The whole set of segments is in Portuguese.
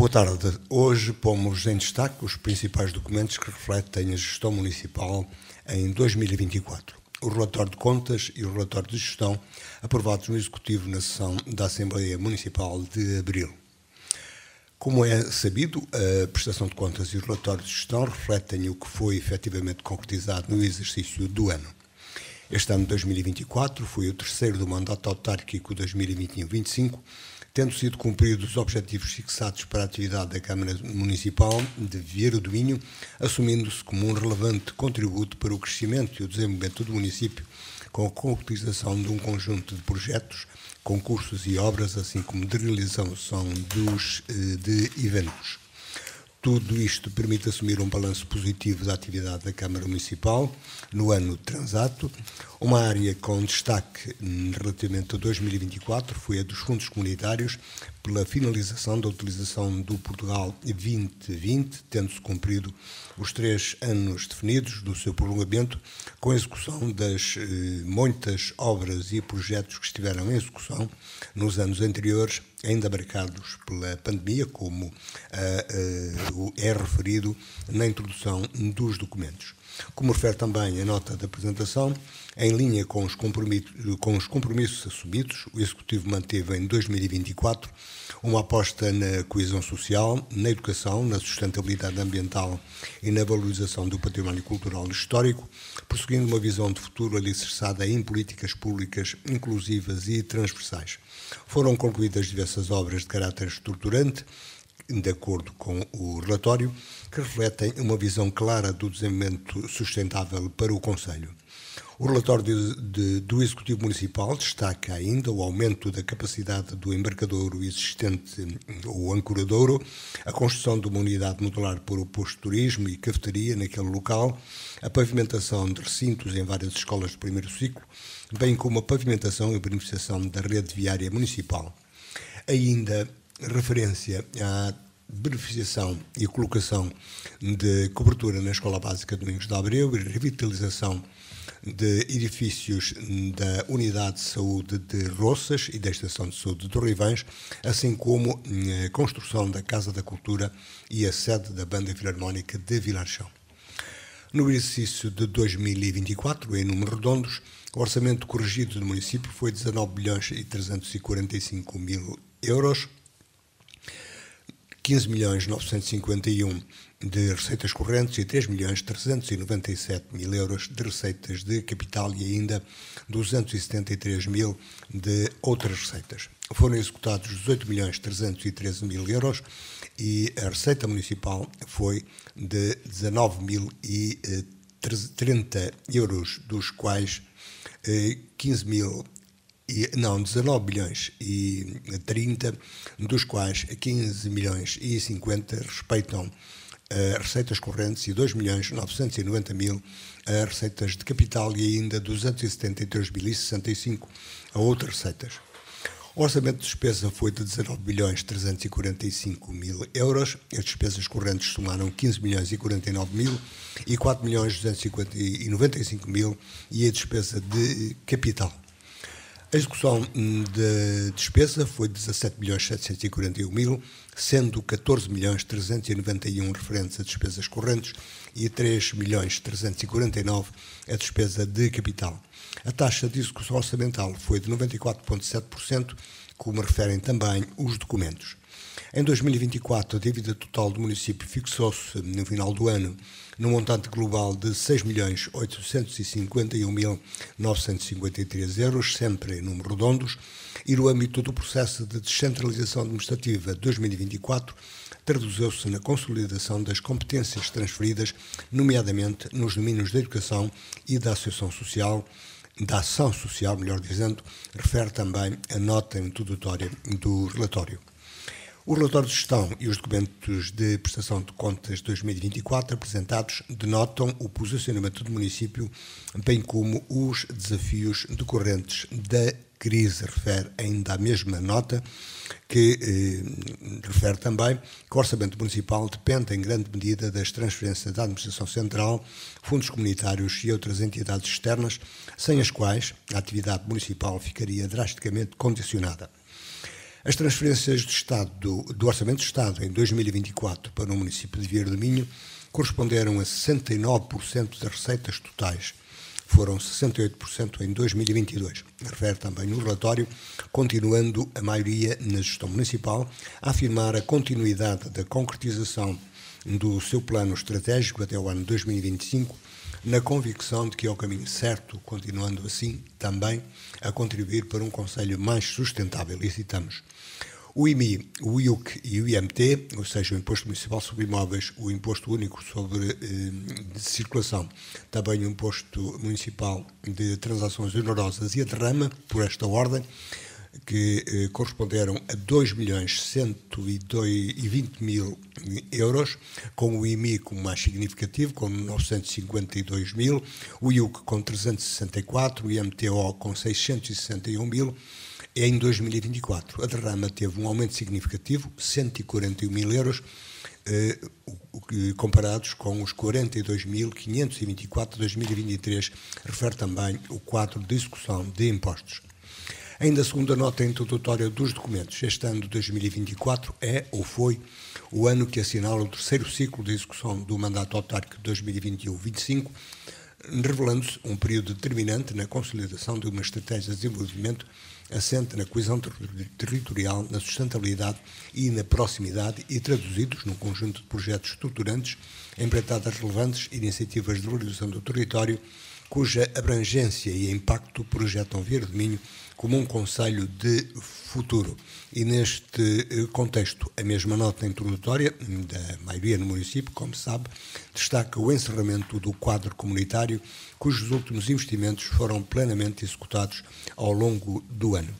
Boa tarde. Hoje pomos em destaque os principais documentos que refletem a gestão municipal em 2024. O relatório de contas e o relatório de gestão aprovados no Executivo na sessão da Assembleia Municipal de abril. Como é sabido, a prestação de contas e o relatório de gestão refletem o que foi efetivamente concretizado no exercício do ano. Este ano de 2024 foi o terceiro do mandato autárquico 2021-25, tendo sido cumpridos os objetivos fixados para a atividade da Câmara Municipal de Vieira do Minho, assumindo-se como um relevante contributo para o crescimento e o desenvolvimento do município, com a concretização de um conjunto de projetos, concursos e obras, assim como de realização de eventos. Tudo isto permite assumir um balanço positivo da atividade da Câmara Municipal no ano transato. Uma área com destaque relativamente a 2024 foi a dos fundos comunitários, pela finalização da utilização do Portugal 2020, tendo-se cumprido os 3 anos definidos do seu prolongamento, com a execução das muitas obras e projetos que estiveram em execução nos anos anteriores, ainda marcados pela pandemia, como é referido na introdução dos documentos. Como refere também a nota da apresentação, em linha com os compromissos assumidos, o Executivo manteve em 2024 uma aposta na coesão social, na educação, na sustentabilidade ambiental e na valorização do património cultural e histórico, prosseguindo uma visão de futuro alicerçada em políticas públicas inclusivas e transversais. Foram concluídas diversas obras de caráter estruturante, de acordo com o relatório, que refletem uma visão clara do desenvolvimento sustentável para o Concelho. O relatório do Executivo Municipal destaca ainda o aumento da capacidade do embarcadouro existente, o ancoradouro, a construção de uma unidade modular para o posto de turismo e cafeteria naquele local, a pavimentação de recintos em várias escolas de primeiro ciclo, bem como a pavimentação e beneficiação da rede viária municipal. Ainda referência à beneficiação e colocação de cobertura na Escola Básica Domingos de Abreu e revitalização de edifícios da Unidade de Saúde de Roças e da Estação de Saúde de Torrivães, assim como a construção da Casa da Cultura e a sede da Banda Filarmónica de Vilarchão. No exercício de 2024, em números redondos, o orçamento corrigido do município foi 19.345.000 euros, 15.951 de receitas correntes e 3.397.000 euros de receitas de capital e ainda 273.000 de outras receitas. Foram executados 18.313.000 euros e a receita municipal foi de 19.030 euros, dos quais 19 milhões e 30, dos quais 15 milhões e 50 respeitam receitas correntes e 2.990.000 receitas de capital e ainda 273.065 a outras receitas. O orçamento de despesa foi de 19.345.000 euros, as despesas correntes somaram 15.049.000 e 4.295.000 e a despesa de capital. A execução de despesa foi de 17.741.000, sendo 14.391 referentes a despesas correntes e 3.349 a despesa de capital. A taxa de execução orçamental foi de 94,7%, como referem também os documentos. Em 2024, a dívida total do município fixou-se, no final do ano, num montante global de 6.851.953 euros, sempre em números redondos, e no âmbito do processo de descentralização administrativa 2024, traduziu-se na consolidação das competências transferidas, nomeadamente nos domínios da educação e da ação social, melhor dizendo, refere também a nota introdutória do relatório. O relatório de gestão e os documentos de prestação de contas de 2024 apresentados denotam o posicionamento do município, bem como os desafios decorrentes da crise. Refere ainda a mesma nota, que refere também que o orçamento municipal depende em grande medida das transferências da administração central, fundos comunitários e outras entidades externas, sem as quais a atividade municipal ficaria drasticamente condicionada. As transferências de Estado, do Orçamento de Estado em 2024 para o município de Vieira do Minho corresponderam a 69% das receitas totais. Foram 68% em 2022. Refere também o relatório, continuando a maioria na gestão municipal, a afirmar a continuidade da concretização do seu plano estratégico até o ano 2025, na convicção de que é o caminho certo, continuando assim também a contribuir para um concelho mais sustentável. E citamos: o IMI, o IUC e o IMT, ou seja, o Imposto Municipal sobre Imóveis, o Imposto Único sobre de Circulação, também o Imposto Municipal de Transações Onerosas e a derrama, por esta ordem, que corresponderam a 2.120.000 euros, com o IMI como mais significativo, com 952.000, o IUC com 364, o IMTO com 661.000, em 2024. A derrama teve um aumento significativo, 141.000 euros, comparados com os 42.524 de 2023, refere também o quadro de execução de impostos. Ainda segundo a nota introdutória dos documentos, este ano de 2024 é ou foi o ano que assinala o terceiro ciclo de execução do mandato autárquico de 2021-25, revelando-se um período determinante na consolidação de uma estratégia de desenvolvimento assente na coesão territorial, na sustentabilidade e na proximidade e traduzidos num conjunto de projetos estruturantes, empreitadas relevantes iniciativas de valorização do território, cuja abrangência e impacto projetam Vieira do Minho como um concelho de futuro. E neste contexto, a mesma nota introdutória da maioria no município, como se sabe, destaca o encerramento do quadro comunitário, cujos últimos investimentos foram plenamente executados ao longo do ano.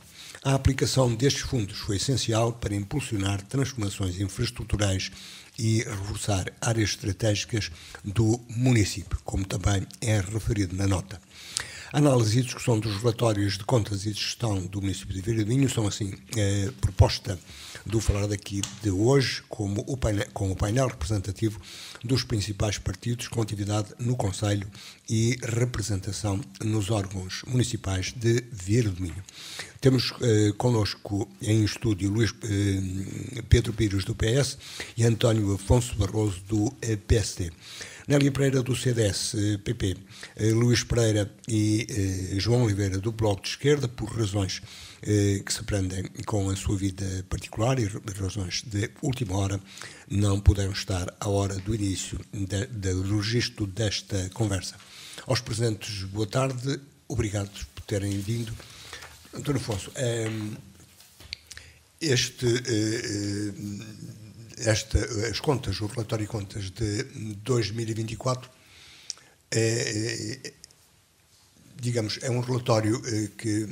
A aplicação destes fundos foi essencial para impulsionar transformações infraestruturais e reforçar áreas estratégicas do município, como também é referido na nota. A análise e discussão dos relatórios de contas e de gestão do município de Vieira do Minho são, assim, proposta do falar daqui de hoje, com o painel representativo dos principais partidos com atividade no Conselho e representação nos órgãos municipais de Vieira do Minho. Temos connosco em estúdio Pedro Pires, do PS, e António Afonso Barroso, do PSD. Nélia Pereira, do CDS-PP, Luís Pereira e João Oliveira, do Bloco de Esquerda, por razões que se prendem com a sua vida particular e razões de última hora, não puderam estar à hora do início do registro desta conversa. Aos presentes, boa tarde, obrigado por terem vindo. António Afonso, as contas, o relatório de contas de 2024, digamos, é um relatório que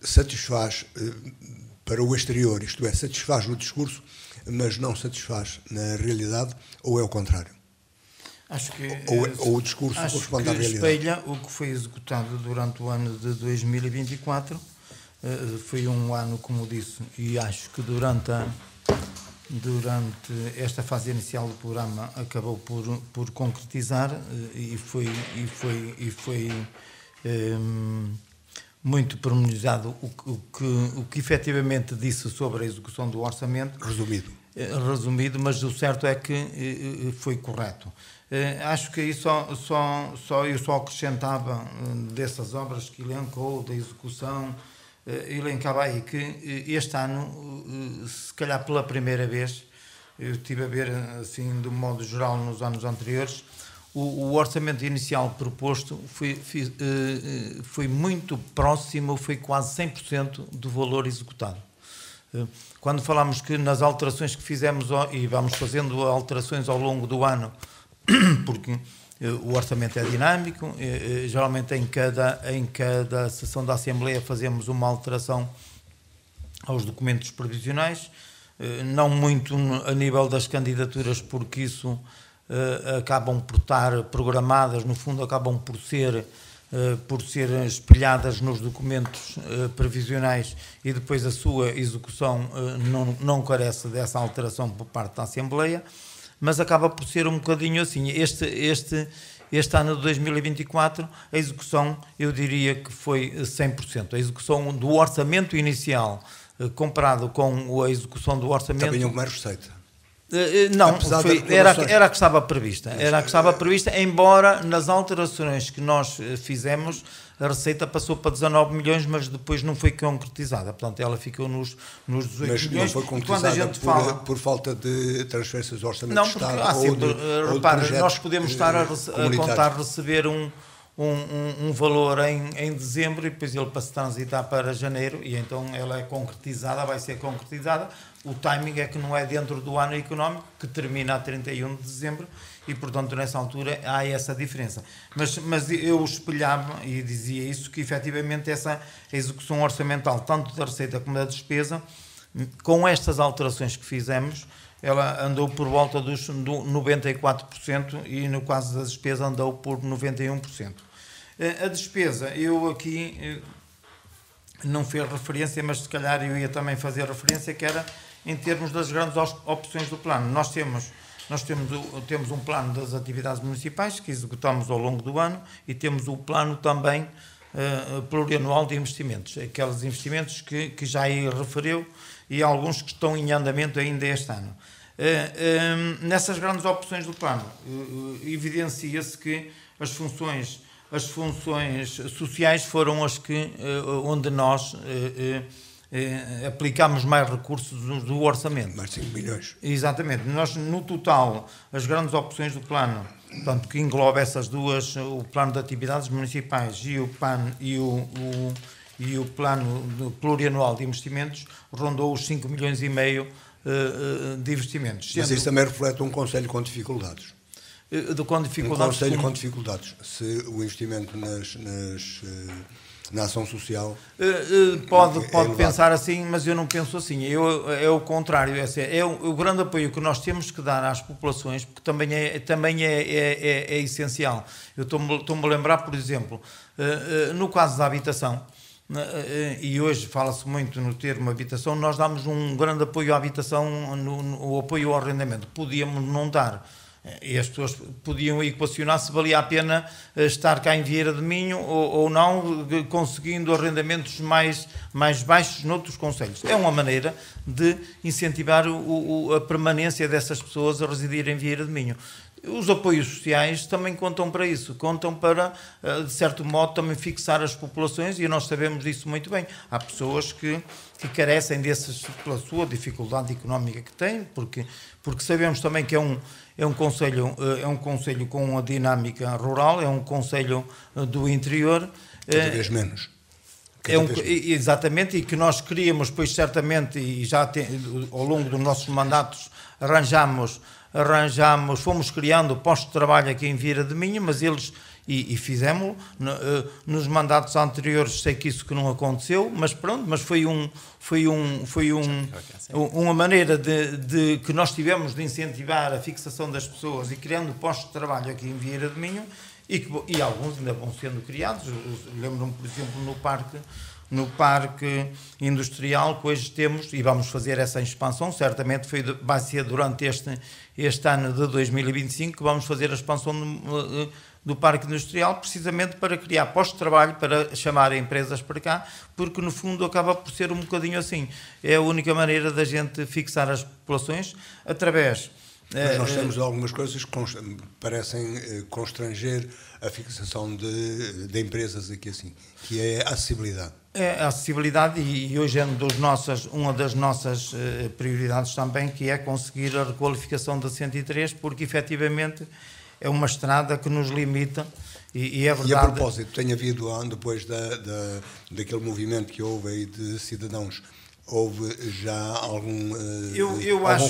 satisfaz para o exterior, isto é, satisfaz no discurso, mas não satisfaz na realidade, ou é o contrário? Acho que ou o discurso corresponde à realidade? Espelha o que foi executado durante o ano de 2024. Foi um ano, como disse, e acho que durante esta fase inicial do programa acabou por concretizar e foi muito pormenorizado o que efetivamente disse sobre a execução do orçamento. Resumido, mas o certo é que foi correto. Acho que aí eu só acrescentava dessas obras que elencou, da execução, elencava aí que este ano, se calhar pela primeira vez, eu estive a ver assim de um modo geral nos anos anteriores, o orçamento inicial proposto foi muito próximo, foi quase 100% do valor executado. Quando falamos que nas alterações que fizemos, e vamos fazendo alterações ao longo do ano, porque o orçamento é dinâmico, geralmente em cada sessão da Assembleia fazemos uma alteração aos documentos previsionais, não muito a nível das candidaturas, porque isso acabam por estar programadas, no fundo acabam por ser espelhadas nos documentos previsionais e depois a sua execução não carece dessa alteração por parte da Assembleia, mas acaba por ser um bocadinho assim. Este ano de 2024, a execução, eu diria que foi 100%. A execução do orçamento inicial, comparado com a execução do orçamento... Também houve mais receita? Não, era a que estava prevista. Era a que estava prevista, embora nas alterações que nós fizemos, a receita passou para 19 milhões, mas depois não foi concretizada. Portanto, ela ficou nos 18 milhões. Mas não foi concretizada por falta de transferências do Orçamento de Estado? Não, repara, nós podemos estar a contar receber um valor em dezembro e depois ele para se transitar para janeiro e então ela é concretizada, vai ser concretizada. O timing é que não é dentro do ano económico, que termina a 31 de dezembro e, portanto, nessa altura há essa diferença. Mas eu espelhava e dizia isso, que efetivamente essa execução orçamental, tanto da receita como da despesa, com estas alterações que fizemos, ela andou por volta do 94% e no caso da despesa andou por 91%. A despesa, eu aqui não fiz referência, mas se calhar eu ia também fazer referência, que era em termos das grandes opções do plano. Nós temos um plano das atividades municipais que executamos ao longo do ano e temos o plano também plurianual de investimentos, aqueles investimentos que já aí referiu e alguns que estão em andamento ainda este ano. Nessas grandes opções do plano, evidencia-se que as funções sociais foram as que, onde nós aplicámos mais recursos do orçamento. Mais 5 milhões. Exatamente. Nós, no total, as grandes opções do plano, portanto, que engloba essas duas, o plano de atividades municipais e o PAN e o plano plurianual de investimentos, rondou os 5 milhões e meio de investimentos. Mas isso também reflete um conselho com dificuldades. Com dificuldades. Um conselho com dificuldades. Se o investimento na ação social... Pode pensar assim, mas eu não penso assim. É o contrário. É o grande apoio que nós temos que dar às populações, porque também é essencial. Eu estou-me a lembrar, por exemplo, no caso da habitação, e hoje fala-se muito no termo habitação, nós damos um grande apoio à habitação, o apoio ao arrendamento. Podíamos não dar. E as pessoas podiam equacionar se valia a pena estar cá em Vieira de Minho ou não, conseguindo arrendamentos mais baixos noutros concelhos. É uma maneira de incentivar a permanência dessas pessoas a residir em Vieira de Minho. Os apoios sociais também contam para isso, contam para, de certo modo, também fixar as populações, e nós sabemos disso muito bem. Há pessoas que carecem desses pela sua dificuldade económica que têm, porque sabemos também que é um concelho com uma dinâmica rural, é um concelho do interior. Cada vez menos. Exatamente, e que nós queríamos, pois certamente, e já ao longo dos nossos mandatos fomos criando postos de trabalho aqui em Vieira de Minho, mas eles, e fizemos nos mandatos anteriores, sei que isso que não aconteceu, mas pronto, mas foi uma maneira de que nós tivemos de incentivar a fixação das pessoas e criando postos de trabalho aqui em Vieira de Minho, e alguns ainda vão sendo criados. Lembro-me, por exemplo, no parque industrial que hoje temos, e vamos fazer essa expansão, certamente vai ser durante este ano de 2025 que vamos fazer a expansão do parque industrial, precisamente para criar postos de trabalho, para chamar empresas para cá, porque no fundo acaba por ser um bocadinho assim. É a única maneira da gente fixar as populações através... Mas nós temos algumas coisas que parecem constranger a fixação de empresas aqui assim, que é a acessibilidade. É a acessibilidade, e hoje é uma das nossas prioridades também, que é conseguir a requalificação da 103, porque efetivamente é uma estrada que nos limita, e é verdade... E a propósito, tem havido, depois daquele movimento que houve aí de cidadãos, houve já algum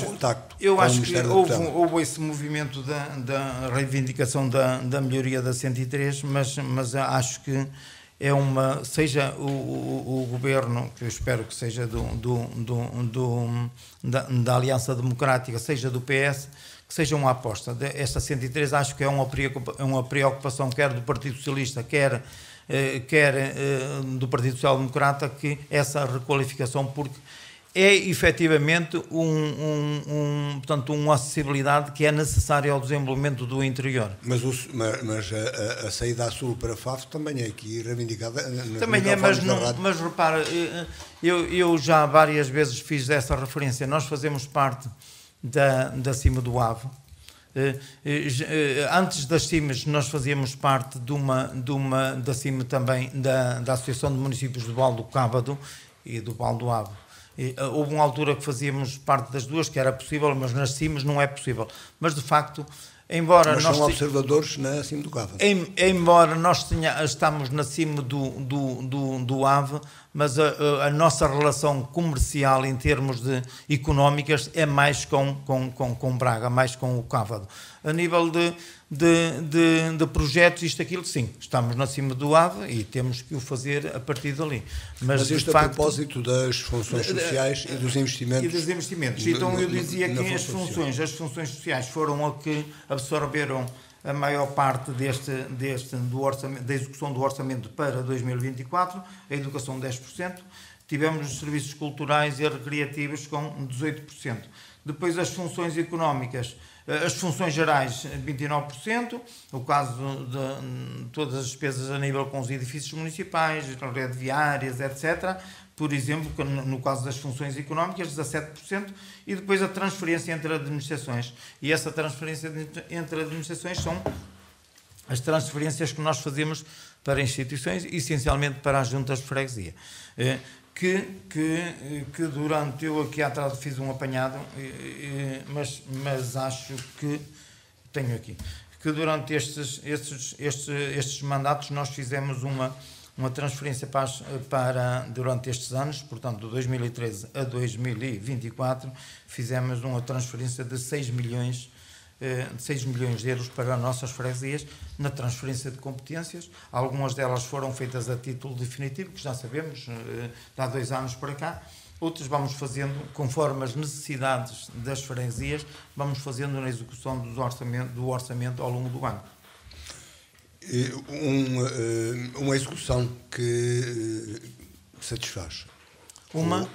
contacto com o Ministério da Tutela? Houve esse movimento da reivindicação da melhoria da 103, mas acho que seja o governo, que eu espero que seja da Aliança Democrática, seja do PS, que seja uma aposta. Esta 103 acho que é uma preocupação quer do Partido Socialista, quer do Partido Social Democrata, que essa requalificação, porque é efetivamente portanto, uma acessibilidade que é necessária ao desenvolvimento do interior. Mas a saída a sul para Faf também é aqui reivindicada. Também é, mas repara, eu já várias vezes fiz essa referência. Nós fazemos parte da Cima do Ave. Antes das cimas nós fazíamos parte da cima também da Associação de Municípios do Val do Cávado e do Val do Ave. Houve uma altura que fazíamos parte das duas, que era possível, mas nas cimas não é possível. Mas de facto, embora mas nós são observadores na cima do Cávado. Embora nós estamos na cima do Ave, mas a nossa relação comercial em termos de económicas é mais com Braga, mais com o Cávado. A nível de projetos, isto, aquilo, sim, estamos na cima do Ave e temos que o fazer a partir dali. Mas isto a propósito das funções sociais e dos investimentos. Então eu dizia que as funções sociais foram a que absorveram a maior parte do orçamento, da execução do orçamento para 2024, a educação 10%, tivemos os serviços culturais e recreativos com 18%. Depois as funções económicas, as funções gerais 29%, o caso de todas as despesas a nível com os edifícios municipais, rede viárias, etc., por exemplo, no caso das funções económicas, 17%, e depois a transferência entre administrações. E essa transferência entre administrações são as transferências que nós fazemos para instituições, essencialmente para as juntas de freguesia. Que durante, eu aqui atrás fiz um apanhado, mas acho que tenho aqui, que durante estes mandatos nós fizemos uma transferência durante estes anos, portanto, de 2013 a 2024, fizemos uma transferência de 6 milhões de euros para as nossas freguesias na transferência de competências. Algumas delas foram feitas a título definitivo, que já sabemos, de há 2 anos para cá. Outras vamos fazendo, conforme as necessidades das freguesias, vamos fazendo na execução do orçamento ao longo do ano. Uma execução que satisfaz. Uma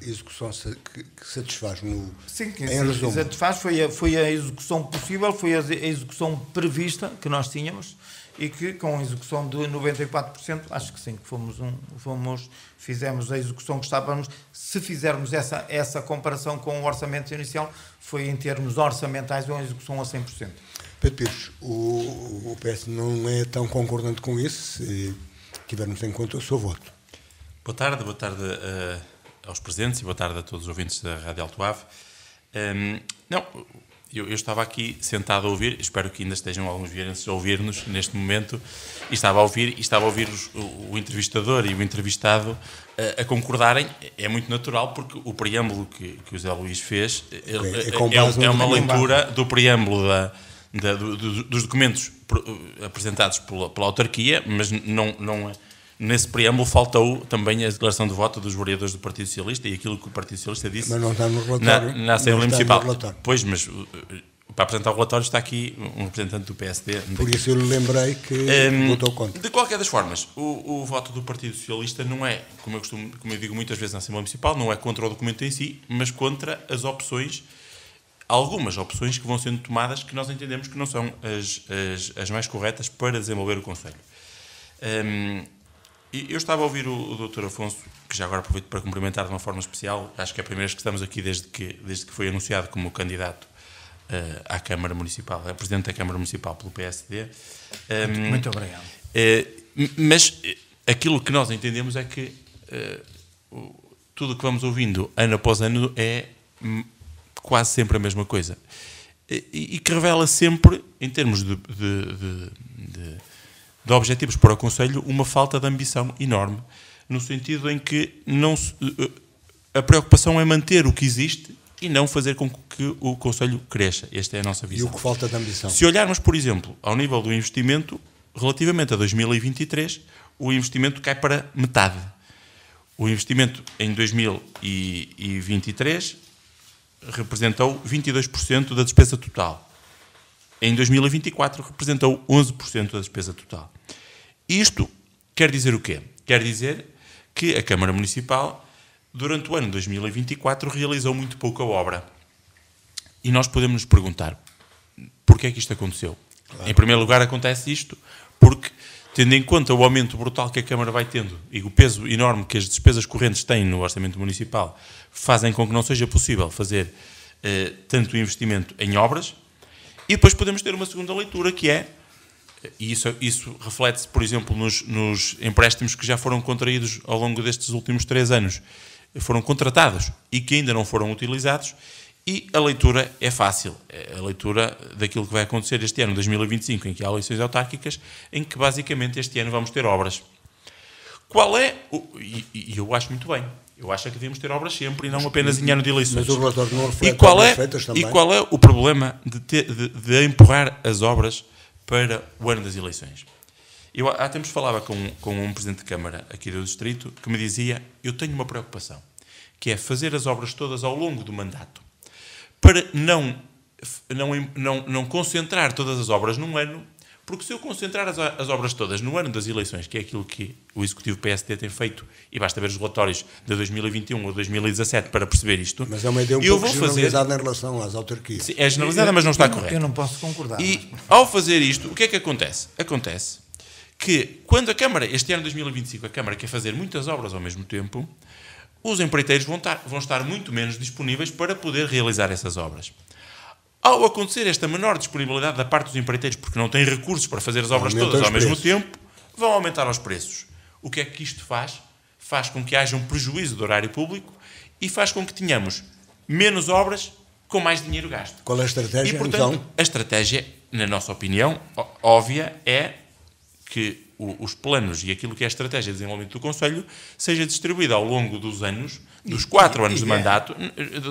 execução que satisfaz em resumo. Satisfaz foi a execução possível, foi a execução prevista que nós tínhamos e que com a execução de 94%, acho que sim, que fizemos a execução que estávamos. Se fizermos essa comparação com o orçamento inicial, foi em termos orçamentais uma execução a 100%. Pedro Pires, o PS não é tão concordante com isso, se tivermos em conta o seu voto. Boa tarde aos presentes e boa tarde a todos os ouvintes da Rádio Alto Ave. Eu estava aqui sentado a ouvir, espero que ainda estejam alguns vierenses a ouvir-nos neste momento, e estava a ouvir o entrevistador e o entrevistado a concordarem. É muito natural, porque o preâmbulo que o Zé Luís fez é uma leitura do preâmbulo dos documentos apresentados pela autarquia, mas não nesse preâmbulo faltou também a declaração de voto dos vereadores do Partido Socialista e aquilo que o Partido Socialista disse. Mas não está no relatório. Na Assembleia Municipal. Pois, mas para apresentar o relatório está aqui um representante do PSD. Por isso eu lhe lembrei que votou contra. De qualquer das formas, o voto do Partido Socialista não é, como eu digo muitas vezes na Assembleia Municipal, não é contra o documento em si, mas contra as opções, algumas opções que vão sendo tomadas, que nós entendemos que não são as mais corretas para desenvolver o Conselho. Eu estava a ouvir o Dr. Afonso, que já agora aproveito para cumprimentar de uma forma especial. Acho que é a primeira vez que estamos aqui desde que foi anunciado como candidato à Câmara Municipal, a Presidente da Câmara Municipal pelo PSD. Muito obrigado. Mas aquilo que nós entendemos é que tudo o que vamos ouvindo ano após ano é quase sempre a mesma coisa. E que revela sempre, em termos de objetivos para o Conselho, uma falta de ambição enorme, no sentido em que a preocupação é manter o que existe e não fazer com que o Conselho cresça. Esta é a nossa visão. E o que falta de ambição? Se olharmos, por exemplo, ao nível do investimento, relativamente a 2023, o investimento cai para metade. O investimento em 2023 representou 22% da despesa total. Em 2024 representou 11% da despesa total. Isto quer dizer o quê? Quer dizer que a Câmara Municipal durante o ano de 2024, realizou muito pouca obra. E nós podemos nos perguntar, porquê é que isto aconteceu? Claro. Em primeiro lugar, acontece isto porque, tendo em conta o aumento brutal que a Câmara vai tendo e o peso enorme que as despesas correntes têm no orçamento municipal, fazem com que não seja possível fazer tanto investimento em obras. E depois podemos ter uma segunda leitura, que é, e isso reflete-se, por exemplo, nos empréstimos que já foram contraídos ao longo destes últimos 3 anos, foram contratados e que ainda não foram utilizados, e a leitura é fácil. É a leitura daquilo que vai acontecer este ano, 2025, em que há eleições autárquicas, em que basicamente este ano vamos ter obras. Qual é, e eu acho muito bem, eu acho que devemos ter obras sempre e não apenas em ano de eleições. Mas o relatório não reflete obras feitas também. E qual é o problema de empurrar as obras para o ano das eleições? Eu há tempos falava com um Presidente de Câmara aqui do Distrito que me dizia, eu tenho uma preocupação, que é fazer as obras todas ao longo do mandato, para não concentrar todas as obras num ano, porque se eu concentrar as obras todas no ano das eleições, que é aquilo que o Executivo PSD tem feito, e basta ver os relatórios de 2021 ou 2017 para perceber isto. Mas é uma ideia pouco generalizada em relação às autarquias. Sim, é generalizada, mas não está correta. Eu não posso concordar. E ao fazer isto, o que é que acontece? Acontece que quando a Câmara, este ano de 2025, a Câmara quer fazer muitas obras ao mesmo tempo, os empreiteiros vão estar muito menos disponíveis para poder realizar essas obras. Ao acontecer esta menor disponibilidade da parte dos empreiteiros, porque não têm recursos para fazer as obras todas ao mesmo tempo, vão aumentar os preços. O que é que isto faz? Faz com que haja um prejuízo do horário público e faz com que tenhamos menos obras com mais dinheiro gasto. Qual é a estratégia, e, portanto, então? A estratégia, na nossa opinião, óbvia, é que os planos e aquilo que é a estratégia de desenvolvimento do Conselho seja distribuída ao longo dos anos, dos 4 anos de mandato.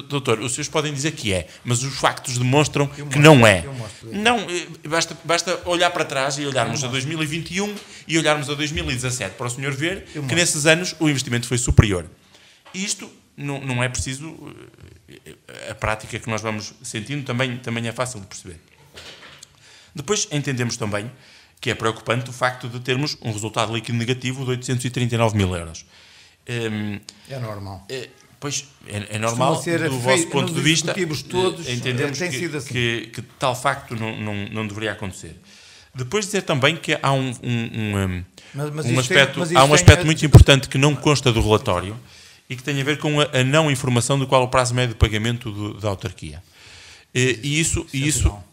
Doutor, os senhores podem dizer que é, mas os factos demonstram que não é. Não, basta olhar para trás e olharmos a 2021 e olharmos a 2017 para o senhor ver que nesses anos o investimento foi superior. E isto não é preciso, a prática que nós vamos sentindo também é fácil de perceber. Depois entendemos também que é preocupante o facto de termos um resultado líquido negativo de 839 mil euros. É normal. Pois, é normal, do vosso ponto de vista, todos, entendemos que tal facto não deveria acontecer. Depois dizer também que há um aspecto muito importante que não consta do relatório e que tem a ver com a não informação do qual o prazo médio de pagamento da autarquia. E isso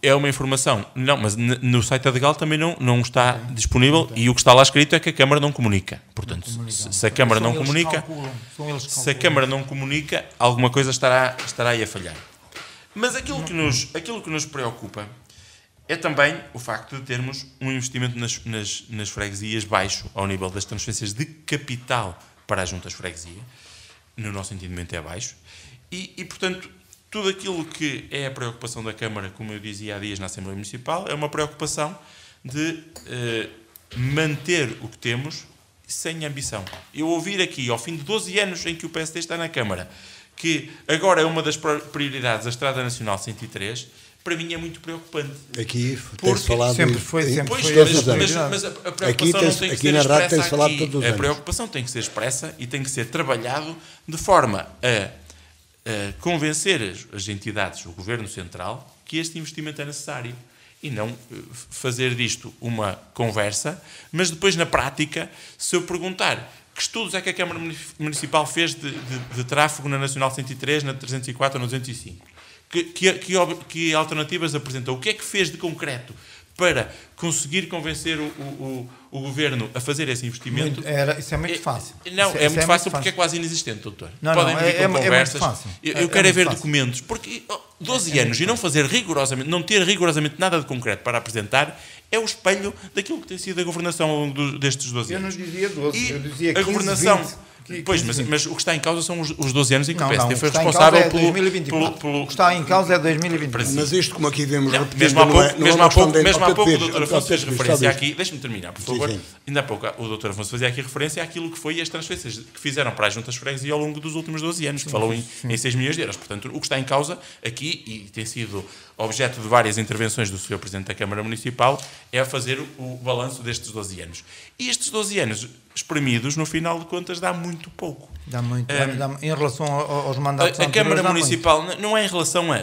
é uma informação. Não, mas no site da Adegal também não está disponível e o que está lá escrito é que a Câmara não comunica. Portanto, se a Câmara não comunica, alguma coisa estará aí a falhar. Mas aquilo que nos preocupa é também o facto de termos um investimento nas freguesias baixo ao nível das transferências de capital para as juntas de freguesia. No nosso entendimento é baixo. E portanto, tudo aquilo que é a preocupação da Câmara, como eu dizia há dias na Assembleia Municipal, é uma preocupação de manter o que temos sem ambição. Eu ouvir aqui, ao fim de 12 anos em que o PSD está na Câmara, que agora é uma das prioridades a Estrada Nacional 103, para mim é muito preocupante. Aqui tem-se falado... Sempre foi mas a preocupação não tem que ser expressa aqui. A preocupação tem que ser expressa e tem que ser trabalhado de forma a convencer as entidades, o Governo Central, que este investimento é necessário e não fazer disto uma conversa, mas depois na prática, se eu perguntar que estudos é que a Câmara Municipal fez de tráfego na Nacional 103, na 304 ou na 205, que alternativas apresentou, o que é que fez de concreto para conseguir convencer o Governo a fazer esse investimento... Isso é muito fácil. Não, é muito fácil porque é quase inexistente, doutor. Podem vir com conversas. Eu quero ver documentos, porque 12 anos e não ter rigorosamente nada de concreto para apresentar é o espelho daquilo que tem sido a governação ao longo destes 12 anos. Eu não dizia 12, eu dizia 15, a governação, 20. Pois, mas o que está em causa são os 12 anos em que o PSD foi responsável pelo... O que está em causa é 2024. Mas isto, como aqui vemos repetido, mesmo há pouco o doutor Afonso fez referência aqui, deixe-me terminar, por favor. Sim. Ainda há pouco o doutor Afonso fazia aqui referência àquilo que foi as transferências que fizeram para as juntas de freguesia ao longo dos últimos 12 anos, que falou em 6 milhões de euros. Portanto, o que está em causa aqui, e tem sido objeto de várias intervenções do Sr. Presidente da Câmara Municipal, é fazer o balanço destes 12 anos. E estes 12 anos espremidos, no final de contas, dá muito pouco. Dá muito. Em relação aos mandatos a Câmara Municipal não é em relação a...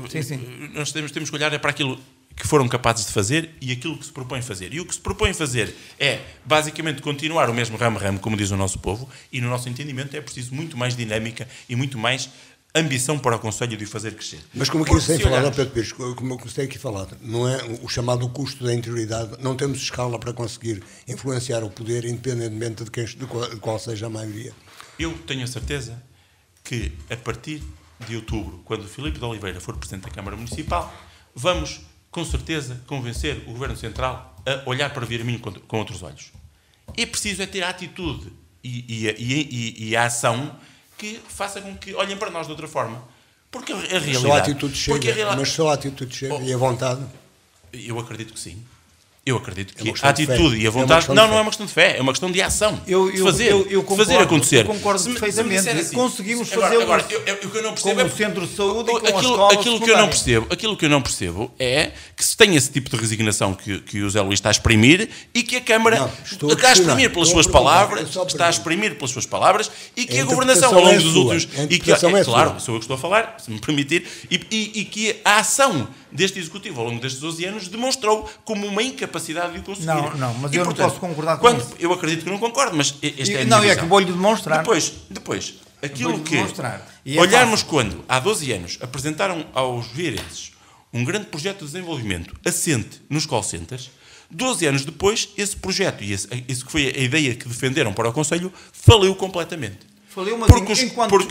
Sim. Nós temos que olhar para aquilo que foram capazes de fazer e aquilo que se propõe fazer. E o que se propõe fazer é, basicamente, continuar o mesmo ramo-ramo, como diz o nosso povo, e, no nosso entendimento, é preciso muito mais dinâmica e muito mais ambição para o Conselho de o fazer crescer. Mas como aqui sem falar, Pedro Pires, como eu comecei aqui a falar, não é o chamado custo da interioridade, não temos escala para conseguir influenciar o poder, independentemente de qual seja a maioria. Eu tenho a certeza que, a partir de outubro, quando o Filipe de Oliveira for Presidente da Câmara Municipal, vamos, com certeza, convencer o Governo Central a olhar para Viraminho com outros olhos. É preciso ter a atitude e a ação que faça com que olhem para nós de outra forma. Porque a realidade... Só a atitude chega, mas só a atitude chega e a vontade? Eu acredito que sim. Eu acredito que a atitude e a vontade... Não é uma questão de fé, é uma questão de ação. De fazer acontecer. Eu concordo perfeitamente. Assim, conseguimos fazê-lo o que eu não percebo com o centro de saúde e com a escola aquilo que eu não percebo é que se tem esse tipo de resignação que o Zé Luís está a exprimir e que a Câmara está a exprimir pelas suas palavras, e que a governação ao longo dos últimos... Claro, sou eu que estou a falar, se me permitir, e que a ação deste Executivo ao longo destes 12 anos demonstrou como uma incapacidade de o conseguir. Não, mas eu não posso concordar com isso. Eu acredito que não concordo, mas esta é a minha visão. Não, é que vou-lhe demonstrar. Depois aquilo que olharmos quando, há 12 anos, apresentaram aos vieirenses um grande projeto de desenvolvimento assente nos call centers, 12 anos depois, esse projeto e isso que foi a ideia que defenderam para o Conselho, faliu completamente.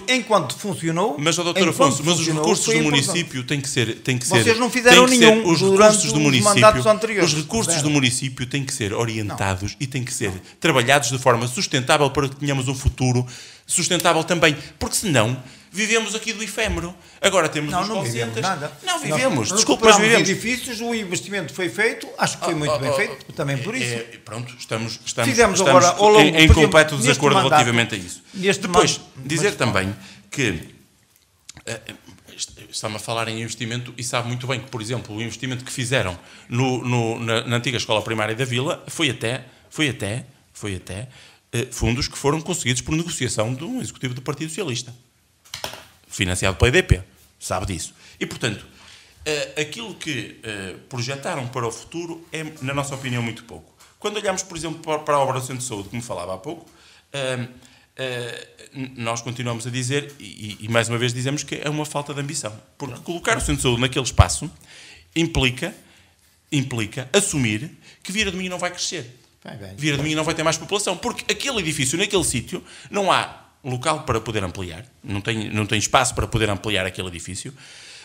Enquanto funcionou... Mas, Dr. Afonso, os recursos do município têm que ser... Vocês não fizeram nenhum durante os mandatos anteriores. Os recursos do município têm que ser orientados e têm que ser trabalhados de forma sustentável para que tenhamos um futuro sustentável também. Porque, senão, vivemos aqui do efêmero. Agora temos os call centers. Não vivemos. Desculpa, mas vivemos. Edifícios, o investimento foi feito, acho que foi muito bem feito, também por isso. Pronto, estamos agora, ao longo, em completo desacordo relativamente a isso. Depois, dizer também que está-me a falar em investimento e sabe muito bem que, por exemplo, o investimento que fizeram na antiga escola primária da Vila foi até fundos que foram conseguidos por negociação de um executivo do Partido Socialista, financiado pela EDP, sabe disso. E, portanto, aquilo que projetaram para o futuro é, na nossa opinião, muito pouco. Quando olhamos, por exemplo, para a obra do Centro de Saúde, como falava há pouco, nós continuamos a dizer, e mais uma vez dizemos que é uma falta de ambição. Porque colocar o Centro de Saúde naquele espaço implica assumir que Vira do Minho não vai crescer. Vira do Minho não vai ter mais população. Porque aquele edifício, naquele sítio, não há local para poder ampliar, não tem espaço para poder ampliar aquele edifício.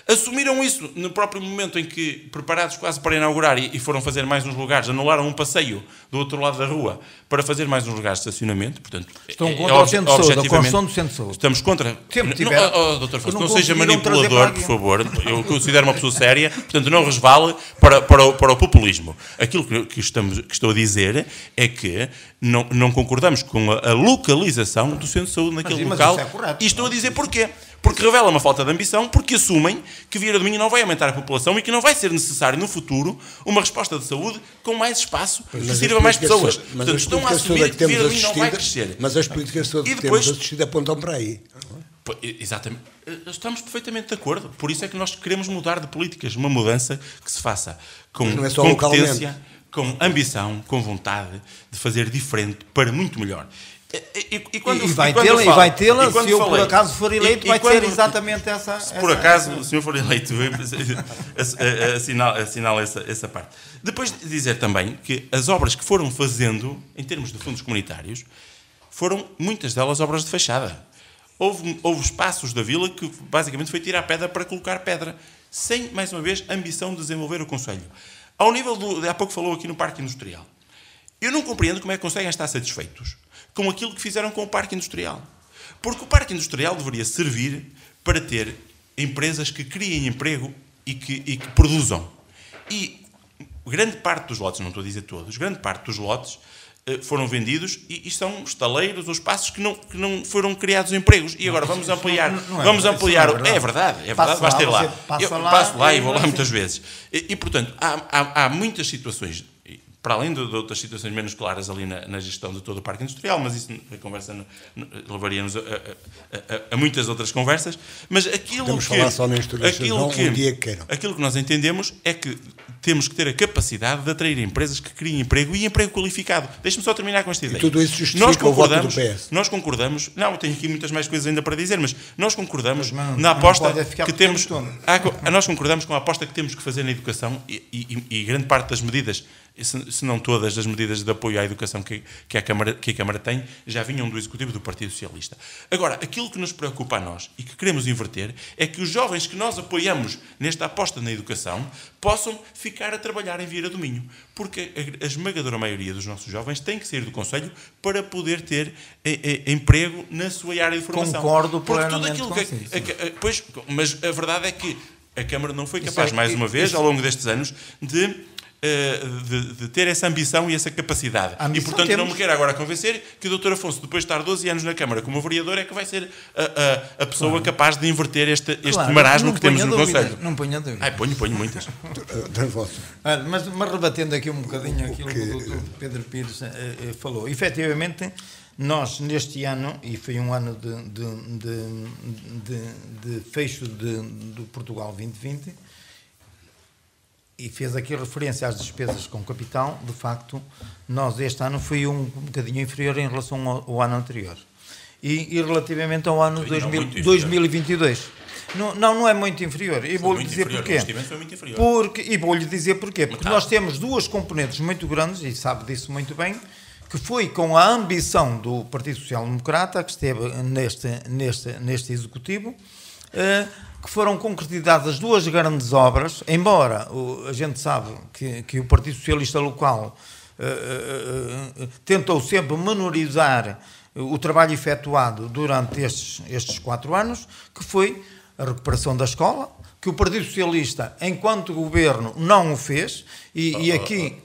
Assumiram isso no próprio momento em que, preparados quase para inaugurar e foram fazer mais uns lugares, anularam um passeio do outro lado da rua para fazer mais uns lugares de estacionamento. Portanto, estão contra o Centro de Saúde, a construção do Centro de Saúde. Estamos contra... Dr. Afonso, não seja manipulador, por favor. Eu considero uma pessoa séria, portanto, não resvale para o populismo. Aquilo que estou a dizer é que não concordamos com a localização do Centro de Saúde naquele local. Isso é correto, e estou a dizer porquê. Porque revela uma falta de ambição, porque assumem que Vira do Minho não vai aumentar a população e que não vai ser necessário no futuro uma resposta de saúde com mais espaço que sirva a mais pessoas. Portanto, estão a assumir que Vira do Minho não vai crescer. Mas as políticas de saúde que temos assistido apontam para aí. Exatamente. Estamos perfeitamente de acordo. Por isso é que nós queremos mudar de políticas. Uma mudança que se faça com competência, com ambição, com vontade de fazer diferente para muito melhor. Vai tê-la, se eu por acaso for eleito, vai ser exatamente essa... Se por acaso o senhor for eleito, assinala essa parte. Depois de dizer também que as obras que foram fazendo, em termos de fundos comunitários, foram muitas delas obras de fachada. Houve espaços da Vila que basicamente foi tirar pedra para colocar pedra, sem, mais uma vez, ambição de desenvolver o Conselho. Ao nível há pouco falou aqui no Parque Industrial. Eu não compreendo como é que conseguem estar satisfeitos com aquilo que fizeram com o Parque Industrial. Porque o Parque Industrial deveria servir para ter empresas que criem emprego e que produzam. E grande parte dos lotes, não estou a dizer todos, grande parte dos lotes foram vendidos e são estaleiros ou espaços que não foram criados empregos. E agora vamos ampliar. É verdade, basta ir lá. Eu passo lá e vou lá muitas vezes. E portanto, há muitas situações, para além de outras situações menos claras ali na gestão de todo o parque industrial, mas isso a conversa levaria-nos a muitas outras conversas, mas aquilo que nós entendemos é que temos que ter a capacidade de atrair empresas que criem emprego e emprego qualificado. Deixe-me só terminar com esta ideia. E tudo isso justifica o voto do PS. Nós concordamos, não, tenho aqui muitas mais coisas ainda para dizer, mas nós concordamos na aposta que temos, nós concordamos com a aposta que temos que fazer na educação e grande parte das medidas, se não todas as medidas de apoio à educação que a Câmara tem, já vinham do Executivo do Partido Socialista. Agora, aquilo que nos preocupa a nós e que queremos inverter é que os jovens que nós apoiamos nesta aposta na educação possam ficar a trabalhar em Vieira do Minho, porque a esmagadora maioria dos nossos jovens tem que sair do Conselho para poder ter emprego na sua área de formação. Concordo plenamente com isso. Pois, mas a verdade é que a Câmara não foi capaz, mais uma vez, ao longo destes anos, de ter essa ambição e essa capacidade. E, portanto, não me quero agora convencer que o Dr. Afonso, depois de estar 12 anos na Câmara como vereador, é que vai ser a pessoa capaz de inverter este marasmo que temos no Conselho. Não ponho dúvida. Ponho muitas. Mas rebatendo aqui um bocadinho aquilo que o Dr. Pedro Pires falou, efetivamente, nós, neste ano, e foi um ano de fecho do Portugal 2020, e fez aqui referência às despesas com capital, de facto, nós este ano foi um bocadinho inferior em relação ao ano anterior. E relativamente ao ano 2022. Não é muito inferior. E vou-lhe dizer porquê. E vou-lhe dizer porquê. Porque nós temos duas componentes muito grandes, e sabe disso muito bem, que foi com a ambição do Partido Social Democrata, que esteve neste Executivo, que foram concretizadas duas grandes obras, embora a gente sabe que o Partido Socialista local tentou sempre menorizar o trabalho efetuado durante estes 4 anos, que foi a recuperação da escola, que o Partido Socialista, enquanto governo, não o fez, e aqui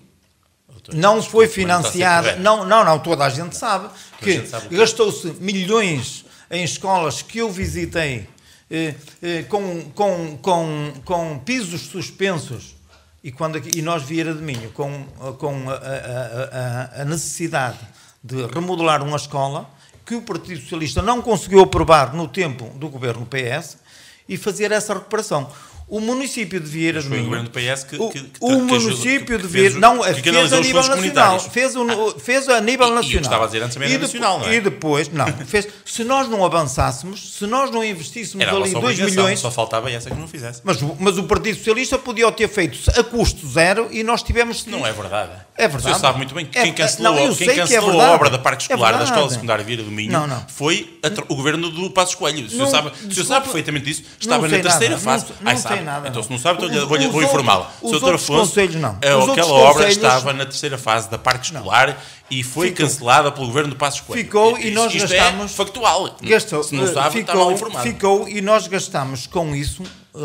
não foi financiada, não, toda a gente sabe, que gastou-se milhões em escolas que eu visitei, com pisos suspensos, e nós, Vieira do Minho, com a necessidade de remodelar uma escola que o Partido Socialista não conseguiu aprovar no tempo do governo PS e fazer essa recuperação. O município de Vieira do Minho... Foi o governo do PS o município de Vieira... Não, fez a nível nacional. Fez a nível nacional. E o que estava a dizer antes também era nacional, não é? E depois, não. Se nós não avançássemos, se nós não investíssemos ali 2 milhões... Só faltava essa que não fizesse. Mas o Partido Socialista podia ter feito a custo zero e nós tivemos... Não é verdade. É verdade. O senhor sabe muito bem que quem cancelou a obra da Parque Escolar da Escola Secundária Vieira do Minho foi o governo do Passos Coelho. O senhor sabe perfeitamente disso. Estava na terceira fase. Nada. Então, se não sabe, vou informá-lo. Os outros conselhos não. Aquela obra estava na terceira fase da Parque Escolar e foi cancelada pelo governo do Passos Coelho. Ficou e nós gastamos... Isto é factual. Se não sabe, está mal informado. Ficou e nós gastamos com isso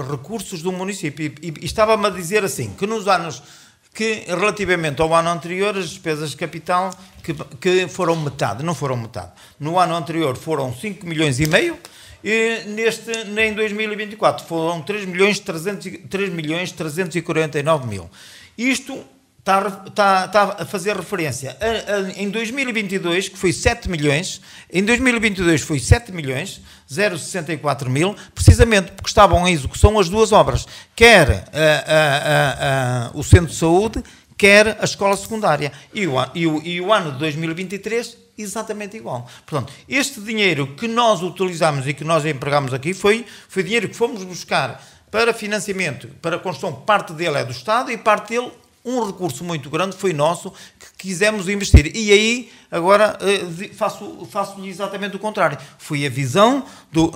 recursos do município. E estava-me a dizer assim, que nos anos... que relativamente ao ano anterior as despesas de capital que foram metade, não foram metade. No ano anterior foram 5,5 milhões e em 2024 foram 3.349 mil. Isto está a fazer referência em 2022, que foi 7 milhões, em 2022 foi 7 milhões, 064 mil, precisamente porque estavam em execução as duas obras, quer o centro de saúde, quer a escola secundária. E o ano de 2023, exatamente igual. Portanto, este dinheiro que nós utilizamos e que nós empregamos aqui foi dinheiro que fomos buscar para financiamento, para a construção. Parte dele é do Estado e parte dele, um recurso muito grande, foi nosso, que quisemos investir. E aí, agora, faço-lhe exatamente o contrário. Foi a visão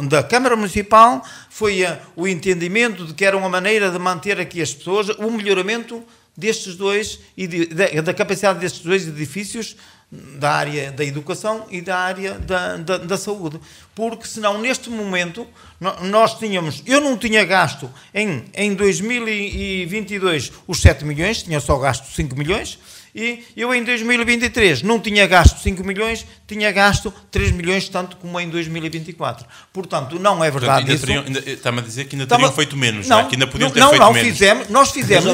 da Câmara Municipal, foi o entendimento de que era uma maneira de manter aqui as pessoas, o melhoramento destes dois, e da capacidade destes dois edifícios da área da educação e da área da saúde. Porque senão, neste momento, eu não tinha gasto em 2022 os 7 milhões, tinha só gasto 5 milhões, e eu em 2023 não tinha gasto 5 milhões, tinha gasto 3 milhões, tanto como em 2024. Portanto, não é verdade isso. Está-me a dizer que ainda teriam feito menos, não, que ainda podiam ter feito menos. Nós fizemos.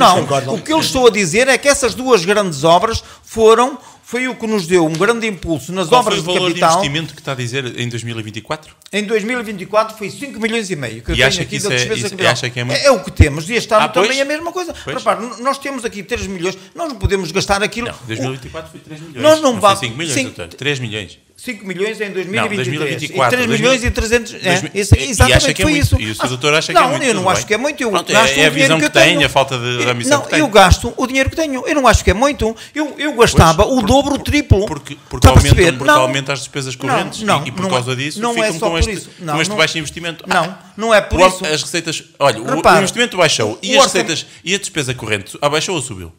O que eu estou a dizer é que essas duas grandes obras foi o que nos deu um grande impulso nas obras de capital. Qual foi o valor de investimento que está a dizer em 2024? Em 2024 foi 5 milhões e meio. Que eu e tenho acha aqui que da despesa isso acha que é muito? É o que temos. E este ano também pois? é a mesma coisa. Repare, nós temos aqui 3 milhões, nós não podemos gastar aquilo. Não, 2024 foi 3 milhões. Nós não foi 5 milhões, doutor. 3 milhões. 5 milhões em 2023. Não, 2024. E 3 milhões e 300... Exatamente, e acha que foi é isso. Muito. E o Sr. Doutor acha que é muito. Não, eu não acho que é muito. Eu Pronto, gasto é a visão que tem, a falta de ambição que tem. Eu gasto o dinheiro que tenho. Eu não acho que é muito. Eu gastava o dobro, o triplo. Porque aumenta as despesas correntes e por causa disso ficam com este baixo investimento. Não é por isso. As receitas... Olha, o investimento baixou e as receitas e a despesa corrente abaixou ou subiu?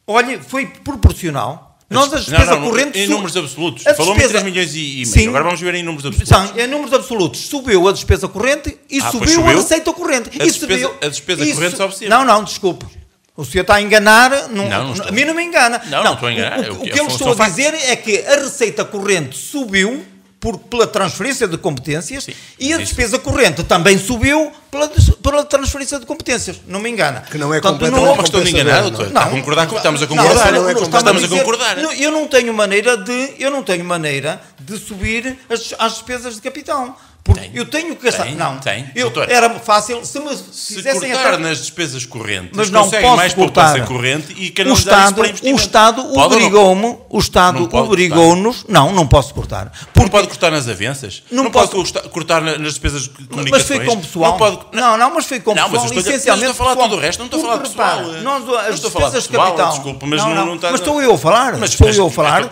Olha, foi proporcional. Nós a despesa corrente... Em números absolutos. Falou-me de 3 milhões e meio. Sim. Agora vamos ver em números absolutos. Em números absolutos. Subiu a despesa corrente e subiu a receita corrente. A despesa corrente sobe sempre. Não, desculpe. O senhor está a enganar. A mim não me engana. Não estou a enganar. O que eu estou a dizer é que a receita corrente subiu pela transferência de competências. Sim, e a despesa corrente também subiu pela transferência de competências. Não me engana. Que não é completamente. Mas estou a enganar, doutor. Está a concordar que estamos a concordar. Estamos a concordar. Eu não tenho maneira de subir as despesas de capital. Porque eu tenho que gastar. Era fácil se me fizessem cortar nas despesas correntes, mas não consegue posso mais poupança corrente e canalizar isso para investimento. O Estado obrigou-nos. Não posso cortar. Não pode cortar nas avanças? Não pode cortar nas despesas de comunicações? Mas foi com pessoal. Mas foi com pessoal. Mas essencialmente estou a falar tudo o resto, não estou a falar de pessoal. As despesas de capital. Desculpa, mas não está. Mas estou eu a falar. Mas eu estou a falar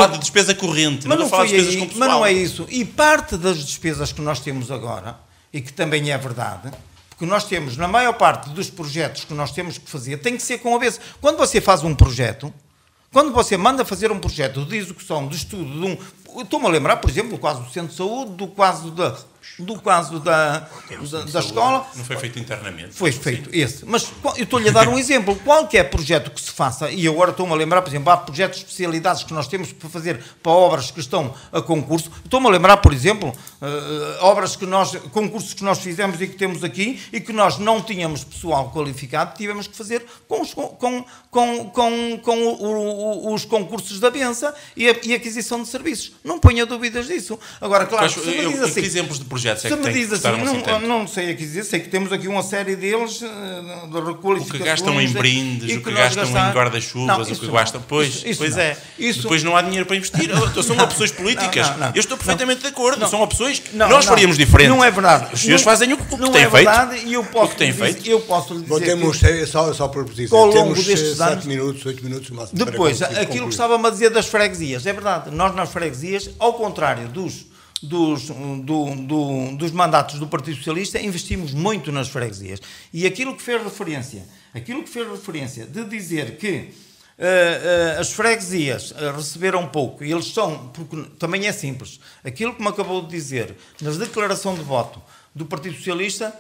de despesa corrente, não estou a falar de despesas com pessoal. Mas não é isso. E parte das despesas que nós temos agora, e que também é verdade, porque nós temos, na maior parte dos projetos que nós temos que fazer, tem que ser com a vez. Quando você faz um projeto, quando você manda fazer um projeto de execução, de estudo, estou-me a lembrar, por exemplo, do caso do Centro de Saúde, do caso da escola. Não foi feito internamente. Foi feito esse. Mas eu estou-lhe a dar um exemplo. Qualquer projeto que se faça, e agora estou-me a lembrar, por exemplo, há projetos de especialidades que nós temos para fazer para obras que estão a concurso. Estou-me a lembrar, por exemplo, concursos que nós fizemos e que temos aqui e que nós não tínhamos pessoal qualificado, tivemos que fazer com os concursos da benção e aquisição de serviços. Não ponha dúvidas disso. Agora, claro, se me diz assim, que exemplos de projetos é que tem me diz assim, não sei a que dizer, sei que temos aqui uma série deles de requalificações. O que gastam em brindes, o que gastam em guarda-chuvas, o que gastam... Pois é. Depois não há dinheiro para investir. São opções políticas. Eu estou perfeitamente de acordo. São opções que nós faríamos diferente. Não é verdade. Os senhores fazem o que têm feito. O que têm feito. Eu posso lhe dizer temos, só por dizer, ao longo temos destes 7 minutos, 8 minutos máximo. Depois, aquilo que estava-me a dizer das freguesias. É verdade. Nós nas freguesias, ao contrário dos mandatos do Partido Socialista, investimos muito nas freguesias. E aquilo que fez referência de dizer que as freguesias receberam pouco, e eles são, porque também é simples, aquilo que me acabou de dizer na declaração de voto do Partido Socialista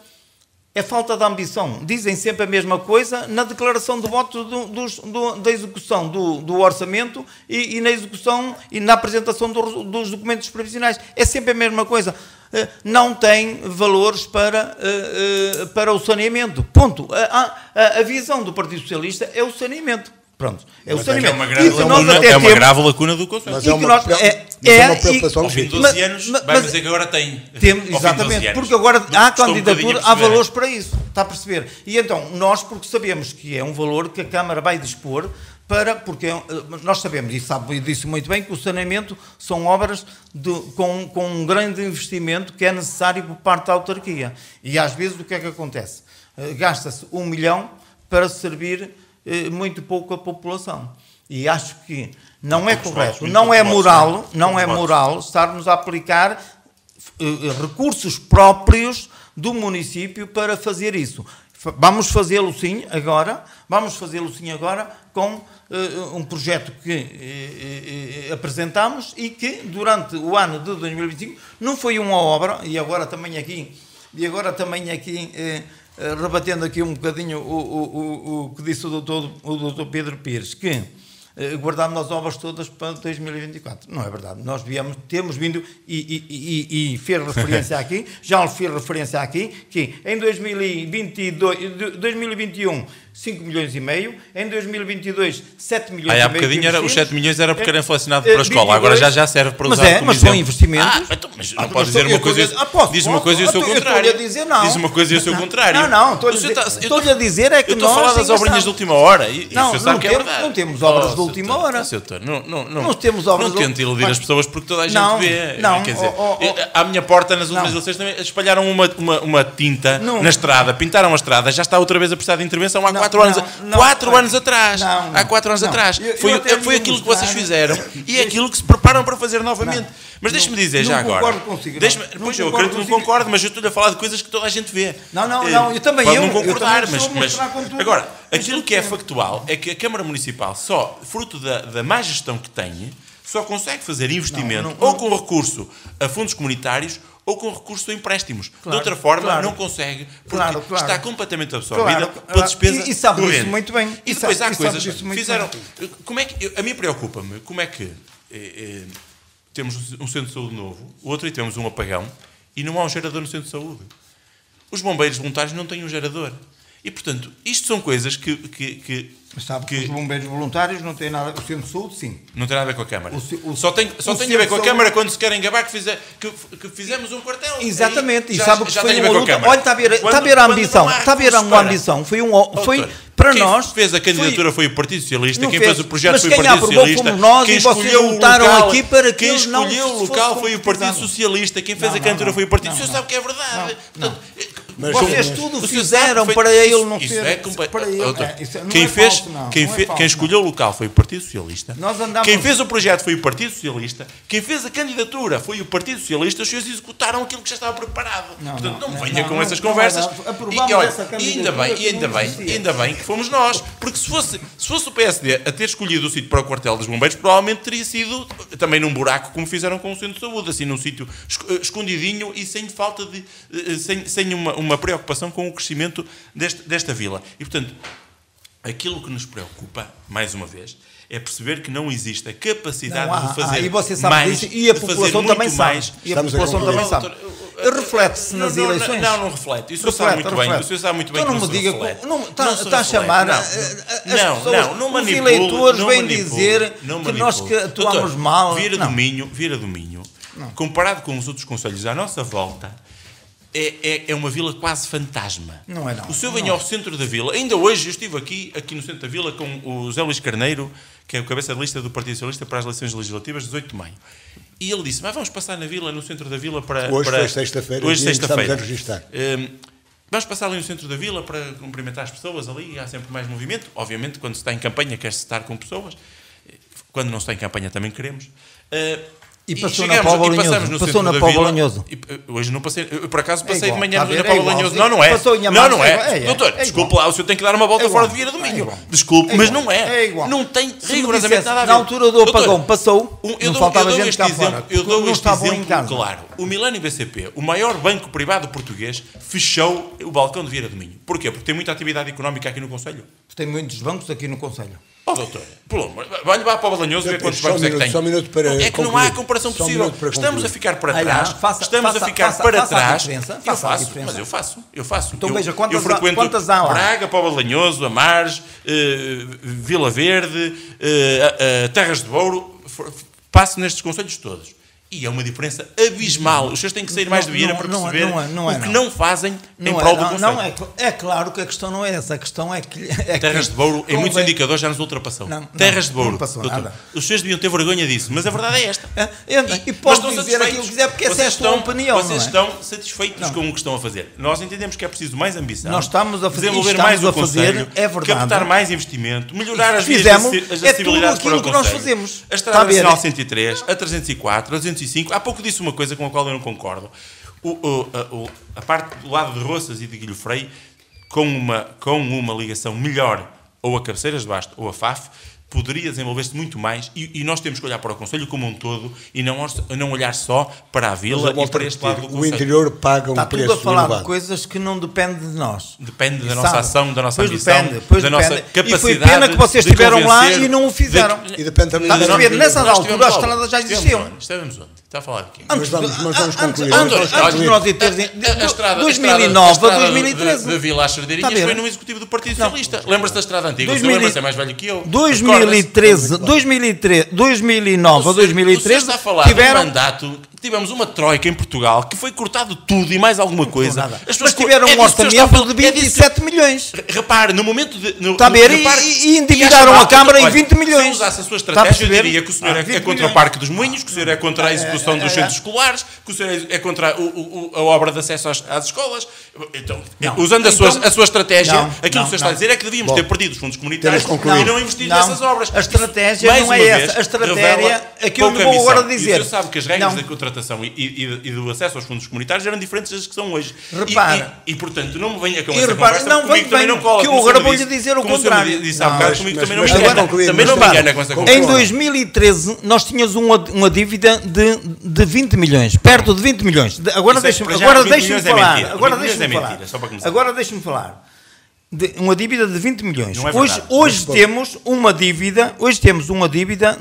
é falta de ambição. Dizem sempre a mesma coisa na declaração de voto da execução do orçamento e na execução e na apresentação dos documentos previsionais. É sempre a mesma coisa. Não tem valores para o saneamento. Ponto. A visão do Partido Socialista é o saneamento. Pronto, é o saneamento. É uma grave lacuna do Conselho. Mas é uma preocupação. Ao fim de 12 anos, vai dizer que agora tem. Exatamente, porque agora há candidatura, há valores para isso. Está a perceber? E então, nós, porque sabemos que é um valor que a Câmara vai dispor, porque nós sabemos, e sabe disso muito bem, que o saneamento são obras com um grande investimento que é necessário por parte da autarquia. E às vezes o que é que acontece? Gasta-se 1 milhão para servir muito pouco a população. E acho que não é correto, não é moral estarmos a aplicar recursos próprios do município para fazer isso. Vamos fazê-lo sim agora, com um projeto que apresentamos e que durante o ano de 2025 não foi uma obra, e agora também aqui rebatendo aqui um bocadinho o que disse o doutor Pedro Pires, que guardando as obras todas para 2024. Não é verdade. Nós temos vindo e fez referência aqui, já fiz referência aqui, que em 2021, 5 milhões e meio, em 2022, 7 milhões e meio. Há bocadinho os 7 milhões era porque era inflacionado para a escola, agora já serve para usar como mas exemplo. são investimentos. Mas não pode dizer uma coisa, diz uma coisa e o seu contrário. Diz uma coisa e o seu contrário. Não, estou-lhe a dizer é que nós... Eu estou a falar das obrinhas de última hora e não, você sabe que é verdade. Não temos obras de última hora. Não temos obras. Não tente iludir as pessoas porque toda a gente vê. Quer dizer, à minha porta nas últimas eleições também espalharam uma tinta na estrada, pintaram a estrada, já está outra vez a precisar de intervenção há 4 anos. 4 anos atrás. Há 4 anos atrás. Foi aquilo que vocês fizeram e é aquilo que se preparam para fazer novamente. Mas deixe-me dizer já agora. Não concordo consigo. Pois eu acredito que não concordo, mas eu estou-lhe a falar de coisas que toda a gente vê. Não, eu também. Pode não concordar, mas agora, aquilo que é factual é que a Câmara Municipal, só fruto da má gestão que tem, só consegue fazer investimento ou com recurso a fundos comunitários ou com recurso a empréstimos. Claro, de outra forma, não consegue, porque está completamente absorvida pela despesa e sabe isso muito bem. E depois há coisas que fizeram... Como é que, a mim preocupa-me como é que temos um centro de saúde novo, o outro aí temos um apagão e não há um gerador no centro de saúde. Os bombeiros voluntários não têm um gerador. E, portanto, isto são coisas que mas sabe que os bombeiros voluntários não têm nada... O centro de saúde, sim. Não tem nada a ver com a Câmara. Só tem a ver com a Câmara quando se querem gabar que fizemos um quartel. Exatamente. E sabe que foi uma luta... Olha, está a ver a ambição. Está a ver uma ambição. Foi para nós... Quem fez a candidatura foi o Partido Socialista. Quem fez o projeto foi o Partido Socialista. Fomos nós e vocês lutaram aqui para que quem escolheu o local foi o Partido Socialista. Quem fez a candidatura foi o Partido Socialista. O senhor sabe que é verdade. Vocês tudo fizeram para ele não ser... Quem escolheu o local foi o Partido Socialista. Quem fez o projeto foi o Partido Socialista. Quem fez a candidatura foi o Partido Socialista. Os senhores executaram aquilo que já estava preparado. Portanto, não venha com essas conversas. E ainda bem que fomos nós. Porque se fosse o PSD a ter escolhido o sítio para o quartel dos bombeiros, provavelmente teria sido também num buraco, como fizeram com o centro de saúde, assim, num sítio escondidinho e sem falta de... sem uma preocupação com o crescimento desta vila. E, portanto, aquilo que nos preocupa, mais uma vez, é perceber que não existe a capacidade de fazer e você sabe mais, disso, e a população também sabe. E a população também sabe. Reflete-se nas eleições. Não reflete. Isso sabe muito bem. O senhor sabe muito bem que não se reflete. Está a chamar... Os eleitores vêm dizer que nós atuamos mal. Vira do Minho, comparado com os outros concelhos à nossa volta, é uma vila quase fantasma. Não é. O senhor vem ao centro da vila. Ainda hoje eu estive aqui no centro da vila com o Zé Luís Carneiro, que é o cabeça de lista do Partido Socialista para as eleições legislativas de 18 de maio. E ele disse, mas vamos passar na vila, no centro da vila para... Hoje foi sexta-feira. Hoje sexta-feira. Estamos a registrar. Vamos passar ali no centro da vila para cumprimentar as pessoas ali, há sempre mais movimento. Obviamente, quando se está em campanha, quer-se estar com pessoas. Quando não se está em campanha, também queremos. E passou na Póvoa Lanhoso. Passou na Póvoa Lanhoso. Hoje não passei. Eu, por acaso, passei de manhã na Póvoa Lanhoso. Não é. Não é. Doutor, desculpe lá, o senhor tem que dar uma volta fora de Vieira do Minho. Desculpe, mas não é. Não tem rigorosamente nada a ver. Na altura do apagão passou, não faltava gente cá fora. Eu dou este exemplo claro. O Millennium BCP, o maior banco privado português, fechou o balcão de Vieira do Minho. Porquê? Porque tem muita atividade económica aqui no concelho. Tem muitos bancos aqui no concelho. Doutor, vai para o Lanhoso ver quantos bancos é que tem. É que não há comparação possível. Estamos a ficar para trás. Estamos a ficar para trás. Mas eu faço. Então veja, quantas há lá? Braga, Póvoa de Lanhoso, Amares, Vila Verde, Terras de Ouro. Passo nestes concelhos todos. E é uma diferença abismal. Os senhores têm que sair mais de Vieira para perceber o que não fazem em prol do concelho. É claro que a questão não é essa. A questão é que Terras de Ouro, em muitos indicadores, já nos ultrapassou. Terras de Ouro. Não passou nada. Os senhores deviam ter vergonha disso, mas a verdade é esta. E pode dizer aquilo que quiser, porque essa é a sua opinião. Vocês estão satisfeitos com o que estão a fazer. Nós entendemos que é preciso mais ambição. Nós estamos a fazer, desenvolver mais o concelho, captar mais investimento, melhorar as vias de acessibilidade para o concelho. A Estrada Nacional 103, a 304, a 205. Há pouco disse uma coisa com a qual eu não concordo. A parte do lado de Roças e de Guilho Frei com uma ligação melhor ou a Cabeceiras de Basto ou a FAF, poderia desenvolver-se muito mais e nós temos que olhar para o Conselho como um todo e não olhar só para a Vila e para este lado do Conselho. O interior paga um preço preço elevado. Está tudo a falar elevado. de coisas que não dependem de nós. Depende da nossa ação, da nossa ambição, da nossa capacidade. E foi pena que vocês estiveram lá e não o fizeram. E depende também nessa altura as estradas já existiam. Estávamos onde? Está a falar de quê? Mas vamos concluir. Antes de nós termos... 2009 a 2013. Da Vila às Sardeirinhas foi no executivo do Partido Socialista. Lembra-se da estrada antiga? O senhor lembra-se, é mais velho que eu. 2009 a 2013 está a falar tiveram... de um mandato, tivemos uma troika em Portugal que foi cortado tudo e mais alguma coisa. As pessoas tiveram um orçamento de 27 milhões. Repare, no momento de... Está a ver? E endividaram a Câmara em 20 milhões. Se usasse a sua estratégia, eu diria que o senhor é contra o Parque dos Moinhos, que o senhor é contra a execução dos centros escolares, que o senhor é contra a obra de acesso às escolas. Então, usando a sua estratégia, aquilo que o senhor está a dizer é que devíamos ter perdido os fundos comunitários e não investir nessas obras. A estratégia não é essa. A estratégia, aquilo que eu vou agora dizer. O senhor sabe que as regras da contratação e do acesso aos fundos comunitários eram diferentes das que são hoje. Repara. E portanto, não me venha com essa conversa, comigo também não cola. Que eu agora vou-lhe dizer o contrário. Disse há bocado, comigo também não me engana com essa conversa. Em 2013, nós tínhamos uma dívida de 20 milhões, perto de 20 milhões. Agora deixe-me falar. Agora deixe-me falar. Uma dívida de 20 milhões. Hoje temos uma dívida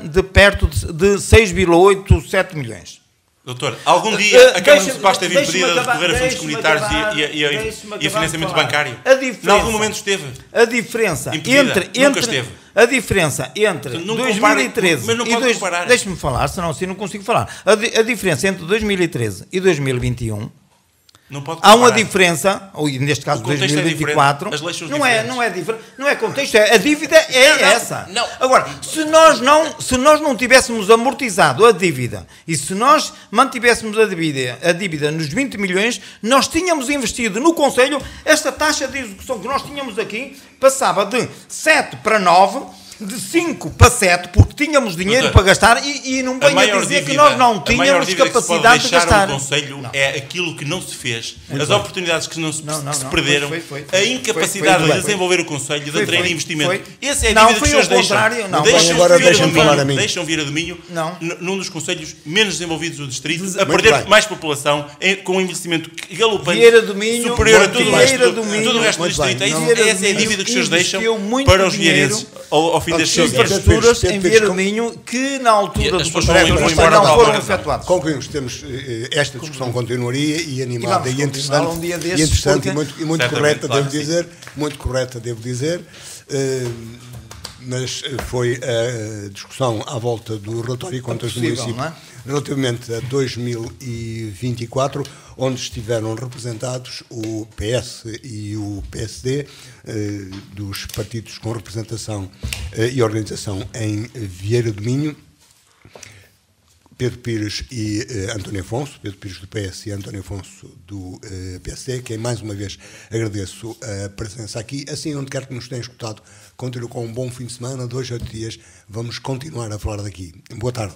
de perto de 6,8, 7 milhões. Doutor, algum dia a Câmara Municipal esteve impedida de recorrer a fundos comunitários e a financiamento bancário? Em algum momento esteve? A diferença nunca esteve. A diferença entre 2013 mas não pode comparar. Deixe-me falar, senão assim não consigo falar. A diferença entre 2013 e 2021 há uma diferença, ou neste caso 2024, não é diferente, não é contexto, a dívida essa. Não. Agora, se nós não tivéssemos amortizado a dívida e se nós mantivéssemos a dívida nos 20 milhões, nós tínhamos investido no Conselho, esta taxa de execução que nós tínhamos aqui passava de 7 para 9, de 5 para 7, porque tínhamos dinheiro para gastar e não venha dizer que nós não tínhamos capacidade de gastar. O Conselho é aquilo que não se fez, as oportunidades que se perderam, a incapacidade de desenvolver o Conselho, de atrair investimento. Essa é a dívida que os senhores deixam vir a dominho num dos conselhos menos desenvolvidos do distrito, a perder mais população, com um investimento galopante superior a todo o resto do distrito. Essa é a dívida que os senhores deixam para os vieirenses ao fim das infraestruturas em Vieira do Minho que na altura do projeto não foram efetuados. Concluímos, esta discussão continuaria e animada e interessante e muito correta, devo dizer, mas foi a discussão à volta do relatório de contas do município relativamente a 2024, onde estiveram representados o PS e o PSD, dos partidos com representação e organização em Vieira do Minho, Pedro Pires e António Afonso, Pedro Pires do PS e António Afonso do PSD, quem mais uma vez agradeço a presença aqui. Assim, onde quer que nos tenham escutado, continuo com um bom fim de semana, 2 a 8 dias, vamos continuar a falar daqui. Boa tarde.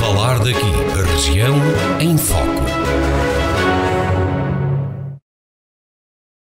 Falar daqui, a região em foco.